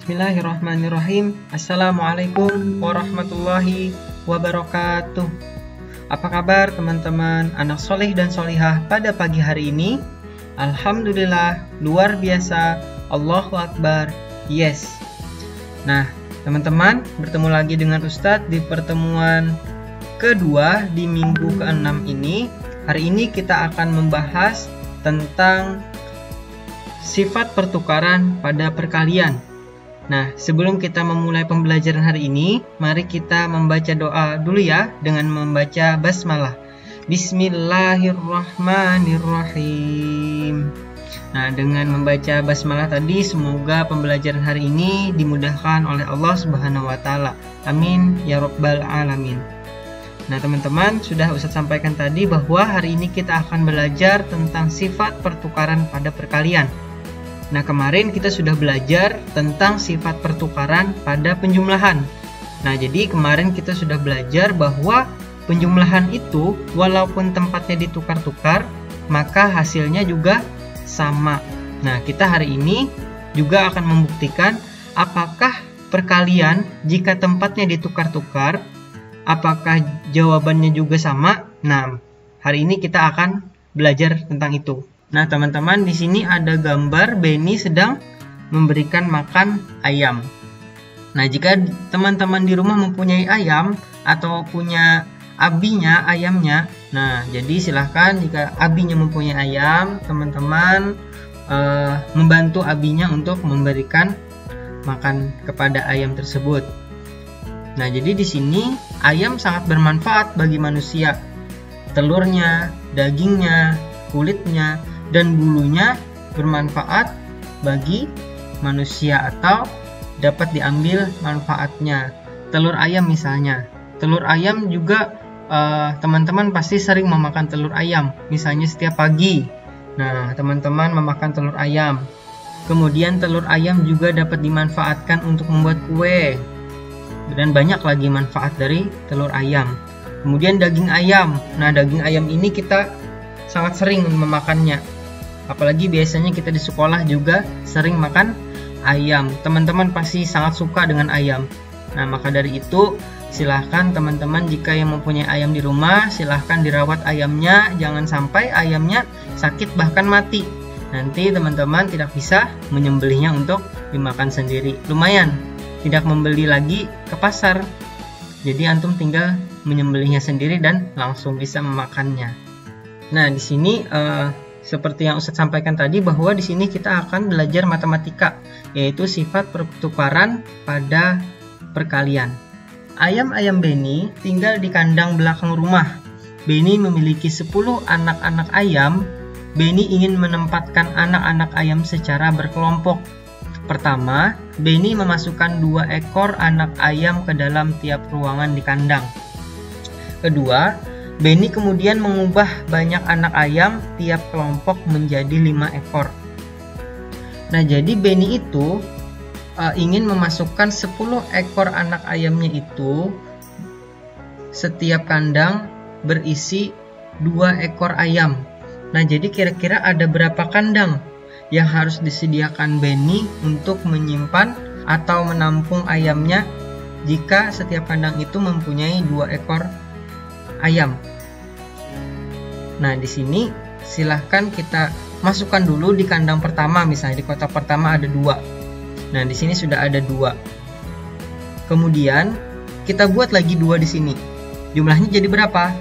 Bismillahirrahmanirrahim. Assalamualaikum warahmatullahi wabarakatuh. Apa kabar teman-teman anak soleh dan solihah pada pagi hari ini? Alhamdulillah, luar biasa. Allahu Akbar. Yes. Nah, teman-teman, bertemu lagi dengan Ustadz di pertemuan kedua di minggu ke-6 ini. Hari ini kita akan membahas tentang sifat pertukaran pada perkalian. Nah, sebelum kita memulai pembelajaran hari ini, mari kita membaca doa dulu ya dengan membaca basmalah. Bismillahirrahmanirrahim. Nah, dengan membaca basmalah tadi, semoga pembelajaran hari ini dimudahkan oleh Allah Subhanahu wa Ta'ala. Amin ya Rabbal Alamin. Nah, teman-teman, sudah Ustadz sampaikan tadi bahwa hari ini kita akan belajar tentang sifat pertukaran pada perkalian. Nah, kemarin kita sudah belajar tentang sifat pertukaran pada penjumlahan. Nah, jadi kemarin kita sudah belajar bahwa penjumlahan itu walaupun tempatnya ditukar-tukar, maka hasilnya juga sama. Nah, kita hari ini juga akan membuktikan apakah perkalian jika tempatnya ditukar-tukar, apakah jawabannya juga sama. Nah, hari ini kita akan belajar tentang itu. Nah, teman-teman, di sini ada gambar Benny sedang memberikan makan ayam. Nah, jika teman-teman di rumah mempunyai ayam atau punya abinya, ayamnya, nah, jadi silahkan jika abinya mempunyai ayam, teman-teman membantu abinya untuk memberikan makan kepada ayam tersebut. Nah, jadi di sini ayam sangat bermanfaat bagi manusia. Telurnya, dagingnya, kulitnya, dan bulunya bermanfaat bagi manusia atau dapat diambil manfaatnya. Telur ayam misalnya. Telur ayam juga teman-teman pasti sering memakan telur ayam. Misalnya setiap pagi. Nah, teman-teman memakan telur ayam. Kemudian telur ayam juga dapat dimanfaatkan untuk membuat kue. Dan banyak lagi manfaat dari telur ayam. Kemudian daging ayam. Nah, daging ayam ini kita sangat sering memakannya. Apalagi biasanya kita di sekolah juga sering makan ayam. Teman-teman pasti sangat suka dengan ayam. Nah, maka dari itu silahkan teman-teman jika yang mempunyai ayam di rumah, silahkan dirawat ayamnya. Jangan sampai ayamnya sakit bahkan mati. Nanti teman-teman tidak bisa menyembelihnya untuk dimakan sendiri. Lumayan, tidak membeli lagi ke pasar. Jadi antum tinggal menyembelihnya sendiri dan langsung bisa memakannya. Nah, di sini seperti yang Ustadz sampaikan tadi bahwa di sini kita akan belajar matematika, yaitu sifat pertukaran pada perkalian. Ayam-ayam Benny tinggal di kandang belakang rumah. Benny memiliki 10 anak-anak ayam. Benny ingin menempatkan anak-anak ayam secara berkelompok. Pertama, Benny memasukkan 2 ekor anak ayam ke dalam tiap ruangan di kandang. Kedua, Benny kemudian mengubah banyak anak ayam tiap kelompok menjadi 5 ekor. Nah, jadi Benny itu ingin memasukkan 10 ekor anak ayamnya itu, setiap kandang berisi 2 ekor ayam. Nah, jadi kira-kira ada berapa kandang yang harus disediakan Benny untuk menyimpan atau menampung ayamnya jika setiap kandang itu mempunyai 2 ekor ayam. Nah, di sini silahkan kita masukkan dulu di kandang pertama, misalnya di kotak pertama ada 2. Nah, di sini sudah ada 2. Kemudian kita buat lagi 2 di sini. Jumlahnya jadi berapa?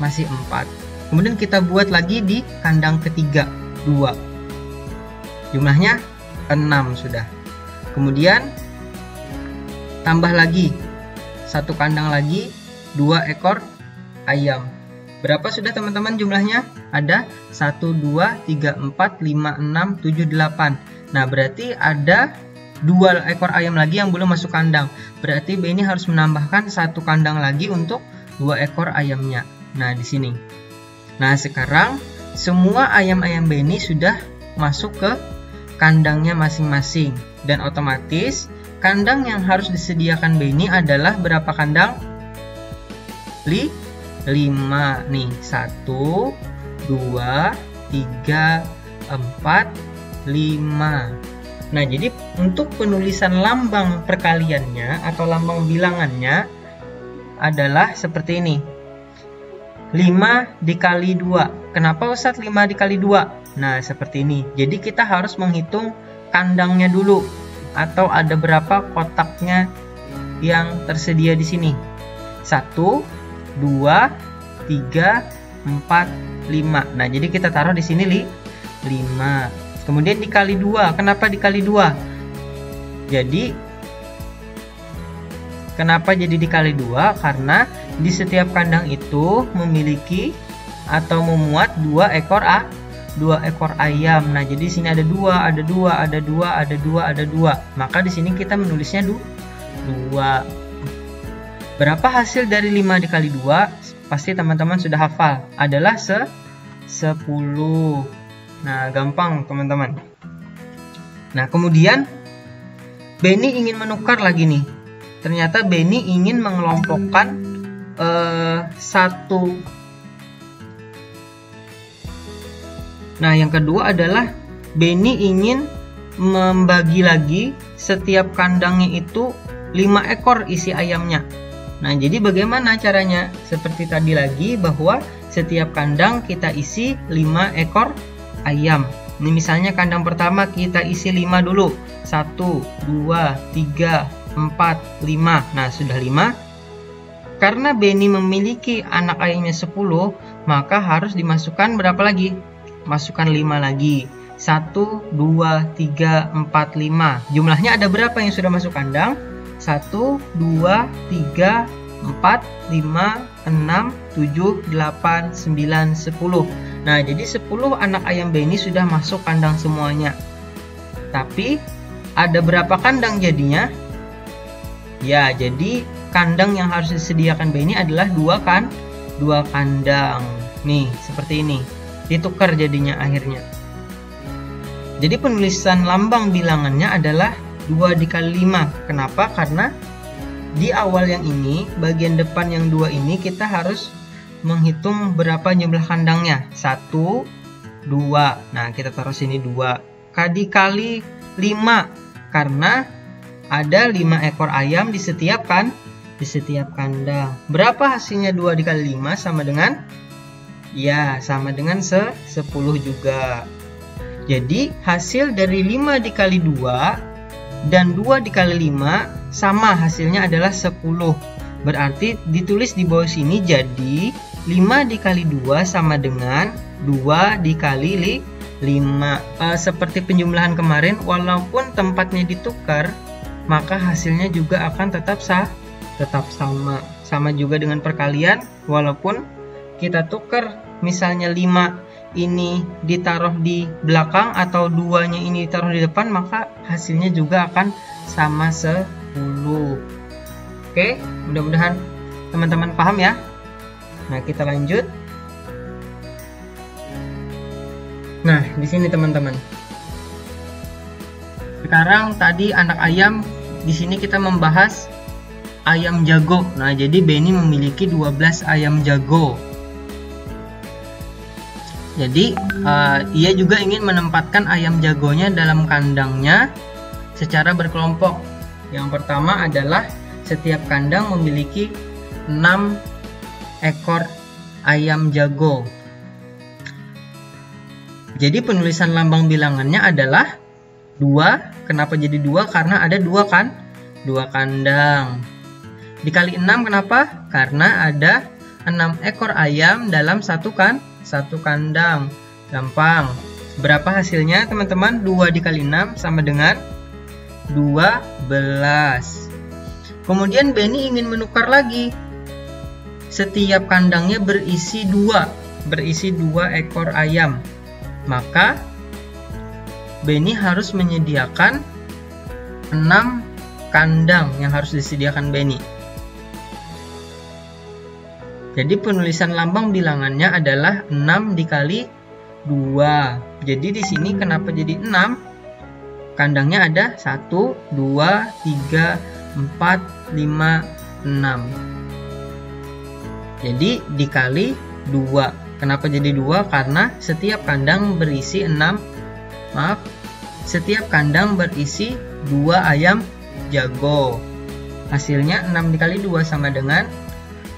Masih 4. Kemudian kita buat lagi di kandang ketiga 2. Jumlahnya 6 sudah. Kemudian tambah lagi 1 kandang lagi 2 ekor ayam. Berapa sudah teman-teman jumlahnya? Ada 1, 2, 3, 4, 5, 6, 7, 8. Nah, berarti ada 2 ekor ayam lagi yang belum masuk kandang. Berarti Benny harus menambahkan 1 kandang lagi untuk 2 ekor ayamnya. Nah, di sini. Nah, sekarang semua ayam-ayam Benny sudah masuk ke kandangnya masing-masing. Dan otomatis kandang yang harus disediakan Benny adalah berapa kandang? 5 nih. 1, 2, 3, 4, 5. Nah, jadi untuk penulisan lambang perkaliannya atau lambang bilangannya adalah seperti ini. 5 dikali 2. Kenapa Ustadz 5 dikali 2? Nah, seperti ini. Jadi kita harus menghitung kandangnya dulu, atau ada berapa kotaknya yang tersedia di sini. 1, 2, 3, 4, 5. Nah, jadi kita taruh di sini 5. Kemudian dikali 2. Kenapa dikali 2? Jadi kenapa jadi dikali 2? Karena di setiap kandang itu memiliki atau memuat 2 ekor ayam. Nah, jadi di sini ada 2, ada 2, ada 2, ada 2, ada 2. Maka di sini kita menulisnya 2. Berapa hasil dari 5 dikali 2? Pasti teman-teman sudah hafal. Adalah 10. Nah, gampang teman-teman. Nah, kemudian Benny ingin menukar lagi nih. Ternyata Benny ingin mengelompokkan satu. Nah, yang kedua adalah Benny ingin membagi lagi setiap kandangnya itu 5 ekor isi ayamnya. Nah, jadi bagaimana caranya? Seperti tadi lagi, bahwa setiap kandang kita isi 5 ekor ayam. Ini misalnya kandang pertama kita isi 5 dulu. 1, 2, 3, 4, 5. Nah, sudah 5. Karena Benny memiliki anak ayamnya 10, maka harus dimasukkan berapa lagi? Masukkan 5 lagi. 1, 2, 3, 4, 5. Jumlahnya ada berapa yang sudah masuk kandang? 1, 2, 3, 4, 5, 6, 7, 8, 9, 10. Nah, jadi 10 anak ayam Benny sudah masuk kandang semuanya. Tapi ada berapa kandang jadinya? Ya, jadi kandang yang harus disediakan Benny adalah 2 kandang. Nih, seperti ini. Ditukar jadinya akhirnya. Jadi penulisan lambang bilangannya adalah 2 dikali 5. Kenapa? Karena di awal yang ini, bagian depan yang 2 ini kita harus menghitung berapa jumlah kandangnya. 1, 2. Nah, kita taruh sini 2. Dikali 5. Karena ada 5 ekor ayam di setiap kandang. Berapa hasilnya 2 dikali 5? Sama dengan? Ya, sama dengan 10 juga. Jadi hasil dari 5 dikali 2 dan 2 dikali 5 sama, hasilnya adalah 10. Berarti ditulis di bawah sini, jadi 5 dikali 2 sama dengan 2 dikali 5. Seperti penjumlahan kemarin, walaupun tempatnya ditukar, maka hasilnya juga akan tetap sama. Sama juga dengan perkalian, walaupun kita tukar, misalnya 5 ini ditaruh di belakang atau 2-nya ini ditaruh di depan, maka hasilnya juga akan sama 10. Oke, mudah-mudahan teman-teman paham ya. Nah, kita lanjut. Nah, di sini teman-teman. Sekarang tadi anak ayam, di sini kita membahas ayam jago. Nah, jadi Benny memiliki 12 ayam jago. Jadi ia juga ingin menempatkan ayam jagonya dalam kandangnya secara berkelompok. Yang pertama adalah setiap kandang memiliki 6 ekor ayam jago. Jadi penulisan lambang bilangannya adalah 2. Kenapa jadi 2? Karena ada 2 kandang. Dikali 6 kenapa? Karena ada 6 ekor ayam dalam satu kandang. Gampang. Berapa hasilnya teman-teman? 2 dikali 6 sama dengan 12. Kemudian Benny ingin menukar lagi. Setiap kandangnya berisi 2 ekor ayam. Maka Benny harus menyediakan 6 kandang yang harus disediakan Benny. Jadi penulisan lambang bilangannya adalah 6 dikali 2. Jadi di sini kenapa jadi 6? Kandangnya ada 1, 2, 3, 4, 5, 6. Jadi dikali 2. Kenapa jadi 2? Karena setiap kandang berisi 6 setiap kandang berisi 2 ayam jago. Hasilnya 6 dikali 2 sama dengan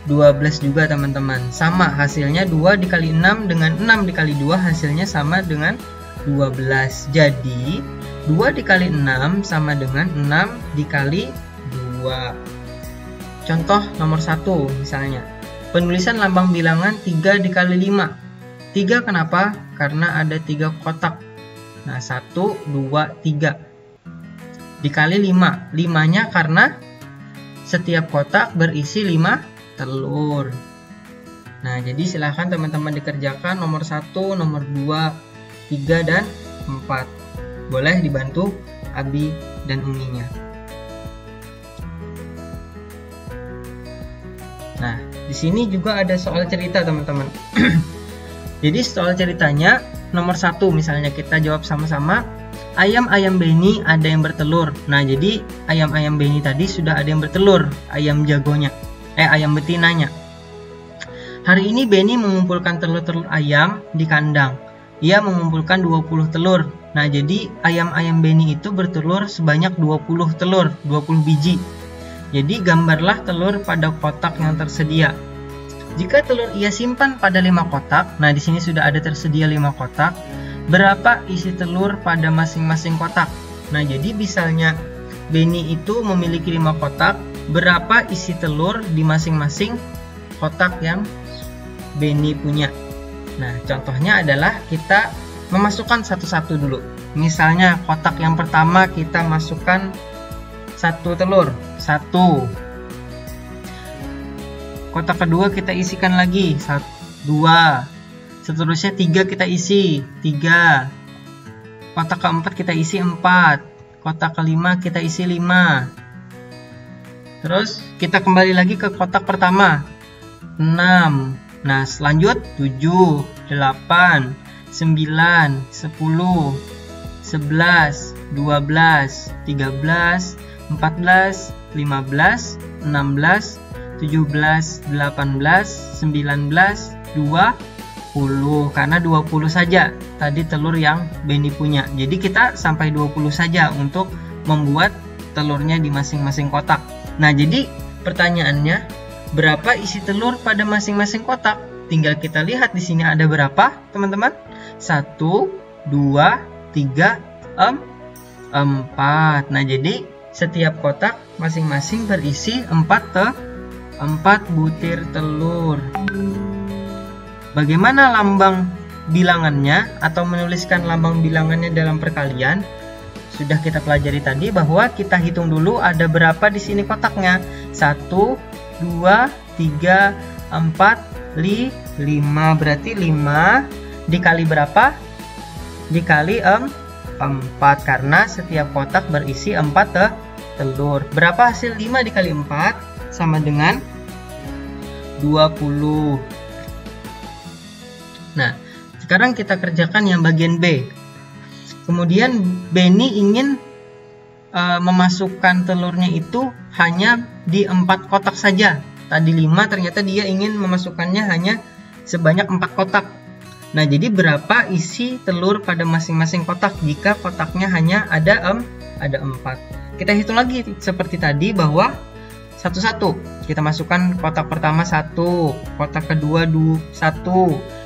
12 juga teman-teman. Sama hasilnya 2 dikali 6 dengan 6 dikali 2 hasilnya sama dengan 12. Jadi 2 dikali 6 sama dengan 6 dikali 2. Contoh nomor 1 misalnya. Penulisan lambang bilangan 3 dikali 5. 3 kenapa? Karena ada 3 kotak. Nah 1, 2, 3. Dikali 5. 5-nya karena setiap kotak berisi 5 telur. Nah, jadi silahkan teman-teman dikerjakan nomor 1, nomor 2, 3, dan 4. Boleh dibantu Abi dan Uminya. Nah, di sini juga ada soal cerita teman-teman. Jadi soal ceritanya nomor 1 misalnya kita jawab sama-sama. Ayam-ayam Benny ada yang bertelur. Nah, jadi ayam-ayam Benny tadi sudah ada yang bertelur, ayam jagonya. Ayam betinanya. Hari ini Benny mengumpulkan telur-telur ayam di kandang. Ia mengumpulkan 20 telur. Nah, jadi ayam-ayam Benny itu bertelur sebanyak 20 telur, 20 biji. Jadi gambarlah telur pada kotak yang tersedia. Jika telur ia simpan pada 5 kotak, nah di sini sudah ada tersedia 5 kotak. Berapa isi telur pada masing-masing kotak? Nah, jadi misalnya Benny itu memiliki 5 kotak. Berapa isi telur di masing-masing kotak yang Benny punya. Nah, contohnya adalah kita memasukkan satu-satu dulu. Misalnya kotak yang pertama kita masukkan 1 telur, 1. Kotak kedua kita isikan lagi 1, 2. Seterusnya 3 kita isi 3. Kotak keempat kita isi 4. Kotak kelima kita isi 5. Terus kita kembali lagi ke kotak pertama 6. Nah selanjut 7, 8, 9, 10, 11, 12, 13, 14, 15, 16, 17, 18, 19, 20. Karena 20 saja tadi telur yang Benny punya. Jadi kita sampai 20 saja untuk membuat telurnya di masing-masing kotak. Nah, jadi pertanyaannya, berapa isi telur pada masing-masing kotak? Tinggal kita lihat di sini ada berapa, teman-teman? 1, 2, 3, 4. Nah, jadi setiap kotak masing-masing berisi 4 butir telur. Bagaimana lambang bilangannya atau menuliskan lambang bilangannya dalam perkalian? Sudah kita pelajari tadi bahwa kita hitung dulu ada berapa di sini kotaknya. 1, 2, 3, 4, 5. Berarti 5 dikali berapa? Dikali 4 karena setiap kotak berisi 4 telur. Berapa hasil 5 dikali 4? Sama dengan 20. Nah, sekarang kita kerjakan yang bagian B. Kemudian Benny ingin memasukkan telurnya itu hanya di 4 kotak saja. Tadi 5, ternyata dia ingin memasukkannya hanya sebanyak 4 kotak. Nah, jadi berapa isi telur pada masing-masing kotak jika kotaknya hanya ada 4. Kita hitung lagi seperti tadi bahwa satu-satu. Kita masukkan kotak pertama 1, kotak kedua 1,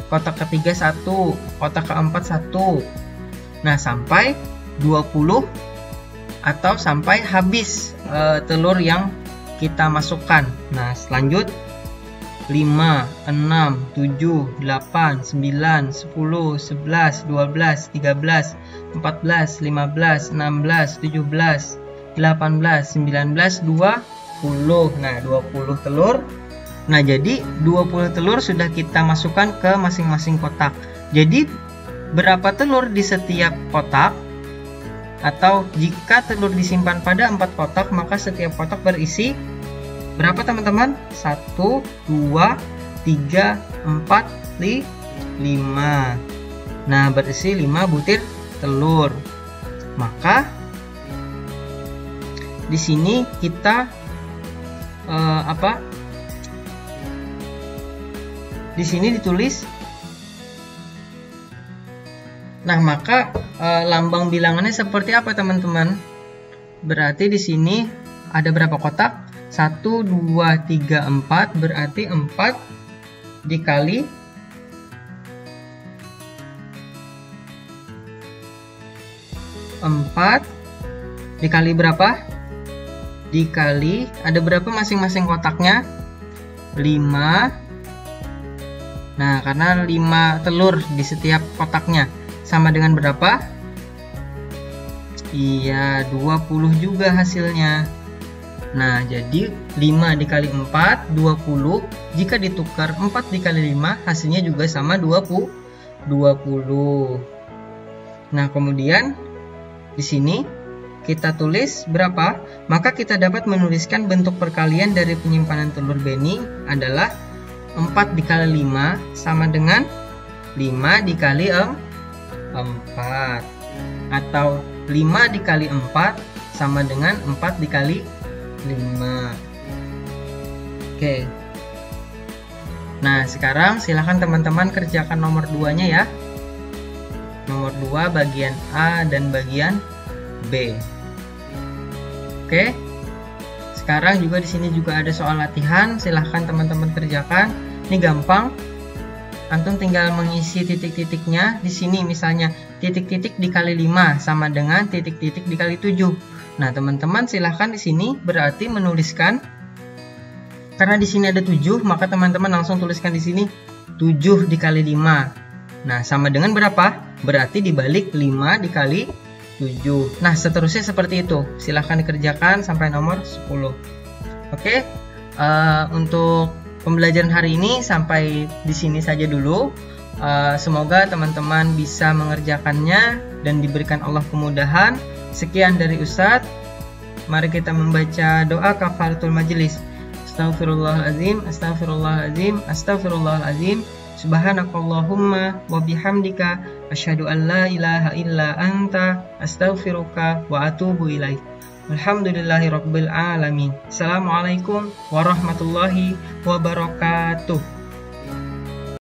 kotak ketiga 1, kotak keempat 1. Nah, sampai 20 atau sampai habis telur yang kita masukkan. Nah, selanjut 5, 6, 7, 8, 9, 10, 11, 12, 13, 14, 15, 16, 17, 18, 19, 20. Nah, 20 telur. Nah, jadi 20 telur sudah kita masukkan ke masing-masing kotak. Jadi berapa telur di setiap kotak? Atau jika telur disimpan pada 4 kotak, maka setiap kotak berisi berapa teman-teman? 1, 2, 3, 4, 5. Nah, berisi 5 butir telur. Maka di sini kita di sini ditulis Nah, maka lambang bilangannya seperti apa teman-teman? Berarti di sini ada berapa kotak? 1, 2, 3, 4. Berarti 4 dikali 4 dikali berapa? Dikali, ada berapa masing-masing kotaknya? 5. Nah, karena 5 telur di setiap kotaknya, sama dengan berapa? Iya, 20 juga hasilnya. Nah, jadi 5 dikali 4, 20. Jika ditukar 4 dikali 5, hasilnya juga sama 20. Nah, kemudian di sini kita tulis berapa? Maka kita dapat menuliskan bentuk perkalian dari penyimpanan telur bening adalah 4 dikali 5 sama dengan 5 dikali 4. Atau 5 dikali 4 sama dengan 4 dikali 5. Oke. Nah, sekarang silahkan teman-teman kerjakan nomor 2-nya ya. Nomor 2 bagian A dan bagian B. Oke. Sekarang juga di sini juga ada soal latihan, silahkan teman-teman kerjakan. Ini gampang. Antum tinggal mengisi titik-titiknya. Di sini misalnya titik-titik dikali 5 sama dengan titik-titik dikali 7. Nah, teman-teman silahkan di sini berarti menuliskan, karena di sini ada 7, maka teman-teman langsung tuliskan di sini 7 dikali 5. Nah, sama dengan berapa? Berarti dibalik 5 dikali 7. Nah, seterusnya seperti itu. Silahkan dikerjakan sampai nomor 10. Oke, untuk pembelajaran hari ini sampai di sini saja dulu. Semoga teman-teman bisa mengerjakannya dan diberikan Allah kemudahan. Sekian dari Ustadz. Mari kita membaca doa kafaratul majelis. Astaghfirullahaladzim, astaghfirullahaladzim, astaghfirullahaladzim. Subhanakallahumma wa bihamdika asyhadu an la ilaha illa anta astaghfiruka wa atubu ilaik. Alhamdulillahirabbil alamin. Assalamualaikum warahmatullahi wabarakatuh.